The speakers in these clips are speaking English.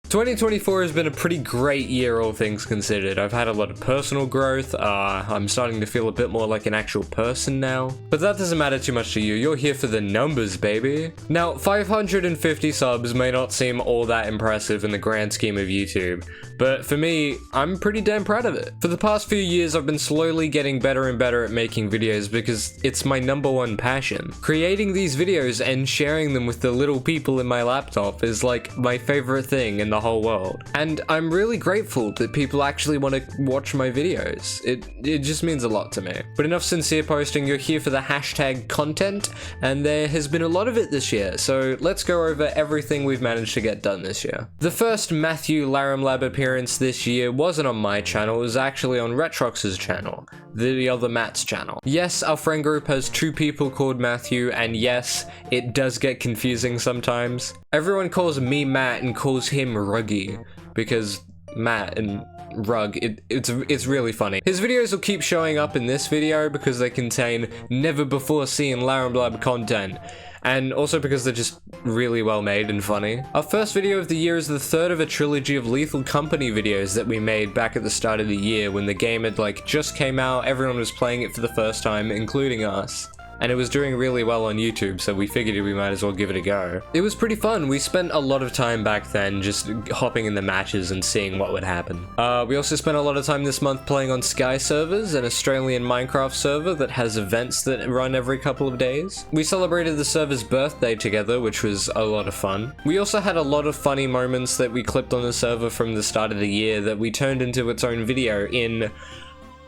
2024 has been a pretty great year, all things considered. I've had a lot of personal growth. I'm starting to feel a bit more like an actual person now. But that doesn't matter too much to you. You're here for the numbers, baby. Now, 550 subs may not seem all that impressive in the grand scheme of YouTube, but for me, I'm pretty damn proud of it. For the past few years, I've been slowly getting better and better at making videos because it's my #1 passion. Creating these videos and sharing them with the little people in my laptop is like my favorite thing in the whole world. And I'm really grateful that people actually want to watch my videos. It just means a lot to me. But enough sincere posting, you're here for the hashtag content, and there has been a lot of it this year, so let's go over everything we've managed to get done this year. The first Matthew Laromlab appearance this year wasn't on my channel, it was actually on RETROX's channel, the other Matt's channel. Yes, our friend group has 2 people called Matthew, and yes, it does get confusing sometimes. Everyone calls me Matt and calls him Ruggy, because Matt and Rug, it's really funny. His videos will keep showing up in this video because they contain never before seen Laromlab content, and also because they're just really well made and funny. Our first video of the year is the 3rd of a trilogy of Lethal Company videos that we made back at the start of the year when the game had just came out, everyone was playing it for the first time, including us. And it was doing really well on YouTube, so we figured we might as well give it a go. It was pretty fun. We spent a lot of time back then just hopping in the matches and seeing what would happen. We also spent a lot of time this month playing on Sky Servers, an Australian Minecraft server that has events that run every couple of days. We celebrated the server's birthday together, which was a lot of fun. We also had a lot of funny moments that we clipped on the server from the start of the year that we turned into its own video in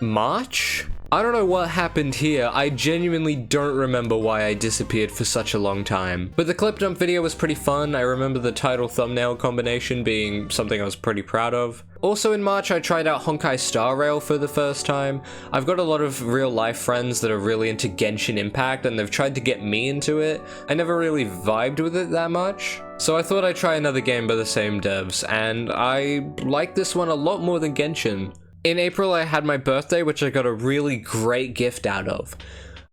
March? I don't know what happened here. I genuinely don't remember why I disappeared for such a long time. But the clip dump video was pretty fun. I remember the title thumbnail combination being something I was pretty proud of. Also in March, I tried out Honkai Star Rail for the first time. I've got a lot of real life friends that are really into Genshin Impact, and they've tried to get me into it. I never really vibed with it that much. So I thought I'd try another game by the same devs, and I like this one a lot more than Genshin. In April, I had my birthday, which I got a really great gift out of.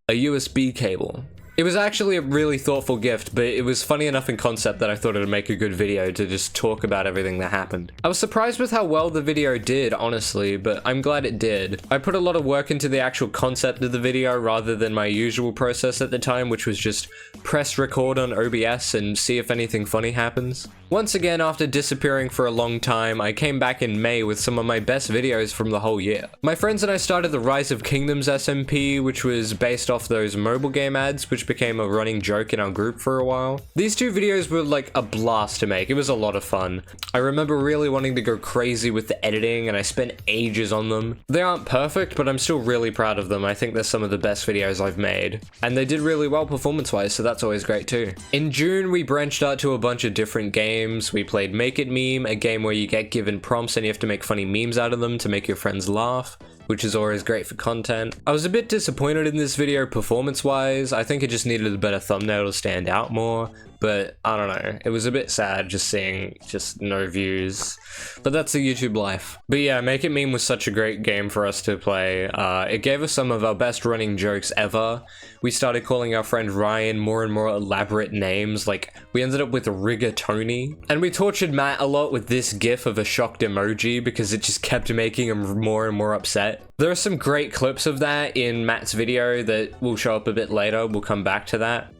A USB cable. It was actually a really thoughtful gift, but it was funny enough in concept that I thought it would make a good video to just talk about everything that happened. I was surprised with how well the video did, honestly, but I'm glad it did. I put a lot of work into the actual concept of the video rather than my usual process at the time, which was just press record on OBS and see if anything funny happens. Once again, after disappearing for a long time, I came back in May with some of my best videos from the whole year. My friends and I started the Rise of Kingdoms SMP, which was based off those mobile game ads, which became a running joke in our group for a while. These 2 videos were like a blast to make. It was a lot of fun. I remember really wanting to go crazy with the editing, and I spent ages on them. They aren't perfect, but I'm still really proud of them. I think they're some of the best videos I've made. And they did really well performance-wise, so that's always great too. In June, we branched out to a bunch of different games. We played Make It Meme, a game where you get given prompts and you have to make funny memes out of them to make your friends laugh, which is always great for content. I was a bit disappointed in this video performance-wise. I think it just needed a better thumbnail to stand out more, but I don't know. It was a bit sad just seeing just no views, but that's the YouTube life. But yeah, Make It Meme was such a great game for us to play. It gave us some of our best running jokes ever. We started calling our friend Ryan more and more elaborate names, like we ended up with Rigatoni. And we tortured Matt a lot with this gif of a shocked emoji because it just kept making him more and more upset. There are some great clips of that in Matt's video that will show up a bit later. We'll come back to that.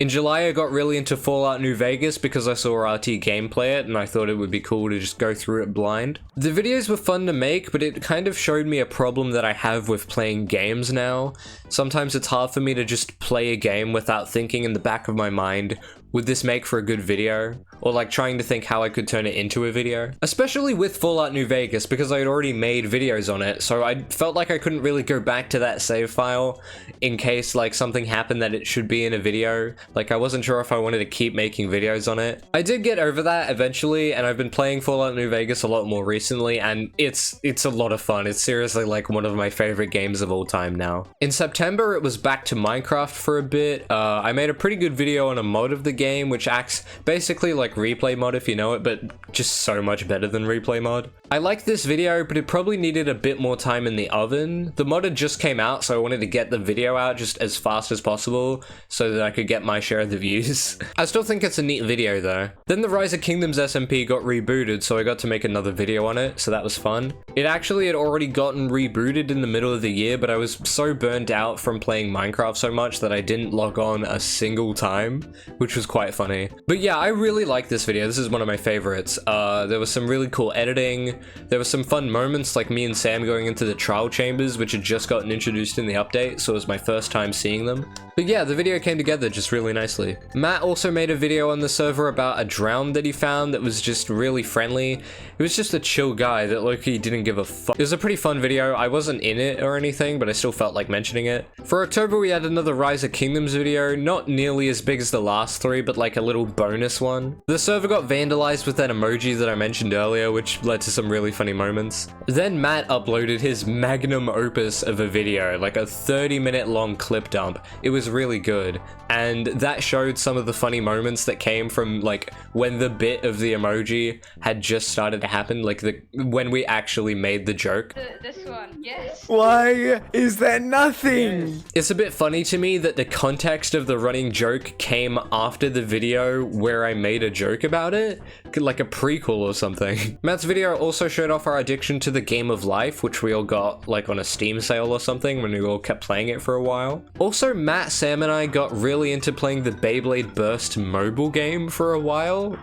In July, I got really into Fallout New Vegas because I saw RT gameplay it and I thought it would be cool to just go through it blind. The videos were fun to make, but it kind of showed me a problem that I have with playing games now. Sometimes it's hard for me to just play a game without thinking in the back of my mind, would this make for a good video? Or like trying to think how I could turn it into a video. Especially with Fallout New Vegas because I had already made videos on it, so I felt like I couldn't really go back to that save file in case like something happened that it should be in a video. Like I wasn't sure if I wanted to keep making videos on it. I did get over that eventually, and I've been playing Fallout New Vegas a lot more recently, and it's a lot of fun. It's seriously like one of my favorite games of all time now. In September, it was back to Minecraft for a bit. I made a pretty good video on a mod of the game game, which acts basically like replay mod if you know it, but just so much better than replay mod. I like this video, but it probably needed a bit more time in the oven. The mod had just came out, so I wanted to get the video out just as fast as possible so that I could get my share of the views. I still think it's a neat video though. Then the Rise of Kingdoms SMP got rebooted, so I got to make another video on it, so that was fun. It actually had already gotten rebooted in the middle of the year, but I was so burnt out from playing Minecraft so much that I didn't log on a single time, which was quite funny. But yeah, I really like this video. This is one of my favorites. There was some really cool editing. There were some fun moments like me and Sam going into the trial chambers, which had just gotten introduced in the update, so it was my first time seeing them. But yeah, the video came together just really nicely. Matt also made a video on the server about a drown that he found that was just really friendly. It was just a chill guy that low-key didn't give a fuck. It was a pretty fun video. I wasn't in it or anything, but I still felt like mentioning it. For October, we had another Rise of Kingdoms video, not nearly as big as the last three, but like a little bonus one. The server got vandalized with that emoji that I mentioned earlier, which led to some really funny moments. Then Matt uploaded his magnum opus of a video, like a 30-minute long clip dump. It was really good, and that showed some of the funny moments that came from like when the bit of the emoji had just started to happen, like when we actually made the joke. This one, yes. Why is there nothing? It's a bit funny to me that the context of the running joke came after the video where I made a joke about it, like a prequel or something. Matt's video also showed off our addiction to the game of life, which we all got like on a Steam sale or something when we all kept playing it for a while. Also, Matt, Sam, and I got really into playing the Beyblade Burst mobile game for a while.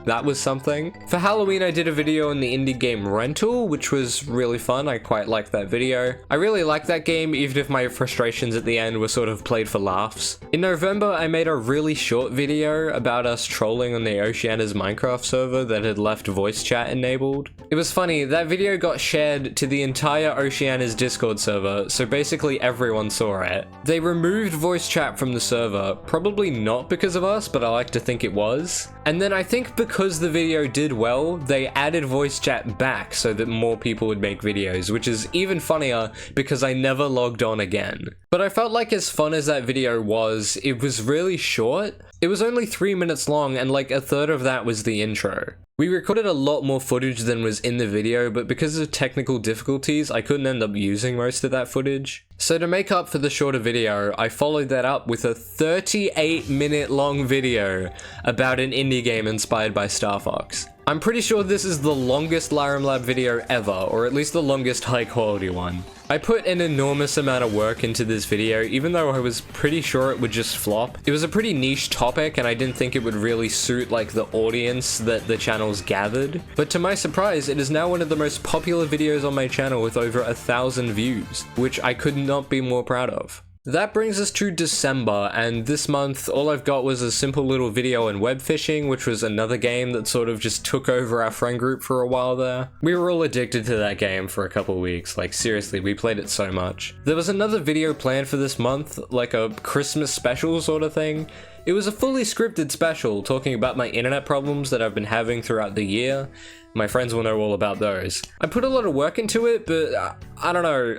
That was something. For Halloween, I did a video on the indie game Rental, which was really fun. I quite liked that video. I really liked that game, even if my frustrations at the end were sort of played for laughs. In November, I made a really short video about us trolling on the Oceana's Minecraft server that had left voice chat enabled. It was funny, that video got shared to the entire Oceana's Discord server, so basically everyone saw it. They removed voice chat from the server, probably not because of us, but I like to think it was. And then I think because the video did well, they added voice chat back so that more people would make videos, which is even funnier because I never logged on again. But I felt like as fun as that video was, it was really short. It was only 3 minutes long, and like a third of that was the intro. We recorded a lot more footage than was in the video, but because of technical difficulties, I couldn't end up using most of that footage. So to make up for the shorter video, I followed that up with a 38-minute long video about an indie game inspired by Star Fox. I'm pretty sure this is the longest Laromlab video ever, or at least the longest high quality one. I put an enormous amount of work into this video, even though I was pretty sure it would just flop. It was a pretty niche topic, and I didn't think it would really suit like the audience that the channel's gathered. But to my surprise, it is now one of the most popular videos on my channel with over 1,000 views, which I could not be more proud of. That brings us to December, and this month all I've got was a simple little video on Webfishing, which was another game that sort of just took over our friend group for a while there. We were all addicted to that game for a couple weeks, like seriously, we played it so much. There was another video planned for this month, like a Christmas special sort of thing. It was a fully scripted special talking about my internet problems that I've been having throughout the year. My friends will know all about those. I put a lot of work into it, but I don't know.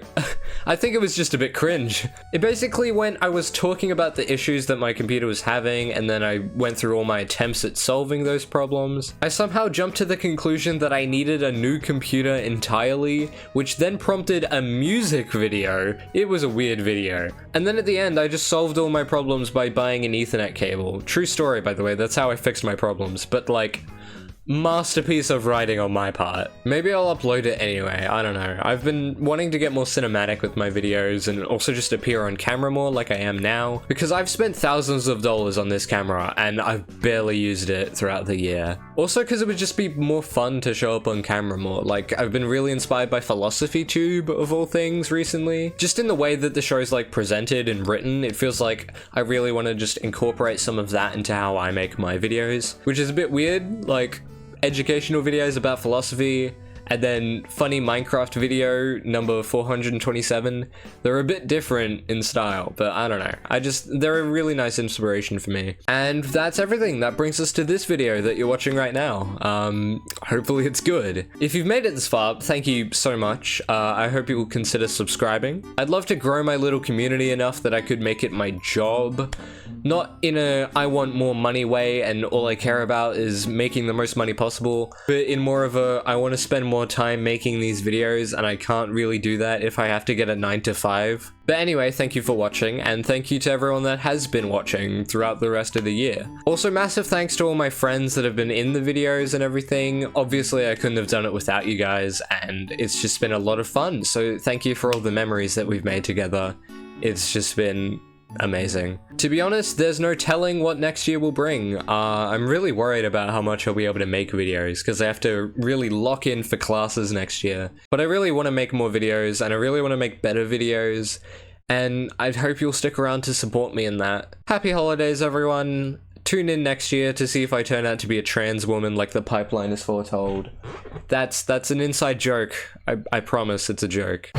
I think it was just a bit cringe. It basically went, I was talking about the issues that my computer was having, and then I went through all my attempts at solving those problems. I somehow jumped to the conclusion that I needed a new computer entirely, which then prompted a music video. It was a weird video. And then at the end, I just solved all my problems by buying an Ethernet cable. True story, by the way, that's how I fixed my problems, but like, masterpiece of writing on my part. Maybe I'll upload it anyway, I don't know. I've been wanting to get more cinematic with my videos and also just appear on camera more like I am now, because I've spent thousands of dollars on this camera and I've barely used it throughout the year. Also because it would just be more fun to show up on camera more. Like, I've been really inspired by Philosophy Tube of all things recently. Just in the way that the show's like presented and written, it feels like I really want to just incorporate some of that into how I make my videos, which is a bit weird. Like, educational videos about philosophy and then funny Minecraft video number 427. They're a bit different in style, but I don't know. They're a really nice inspiration for me. And that's everything. That brings us to this video that you're watching right now. Hopefully it's good. If you've made it this far, thank you so much. I hope you will consider subscribing. I'd love to grow my little community enough that I could make it my job. Not in a I want more money way and all I care about is making the most money possible, but in more of a I want to spend more time making these videos and I can't really do that if I have to get a 9 to 5. But anyway, thank you for watching, and thank you to everyone that has been watching throughout the rest of the year. Also, massive thanks to all my friends that have been in the videos and everything. Obviously, I couldn't have done it without you guys, and it's just been a lot of fun, so thank you for all the memories that we've made together. It's just been amazing. To be honest, there's no telling what next year will bring. I'm really worried about how much I'll be able to make videos because I have to really lock in for classes next year. But I really want to make more videos and I really want to make better videos, and I hope you'll stick around to support me in that. Happy holidays, everyone. Tune in next year to see if I turn out to be a trans woman like the pipeline is foretold. That's an inside joke. I promise it's a joke.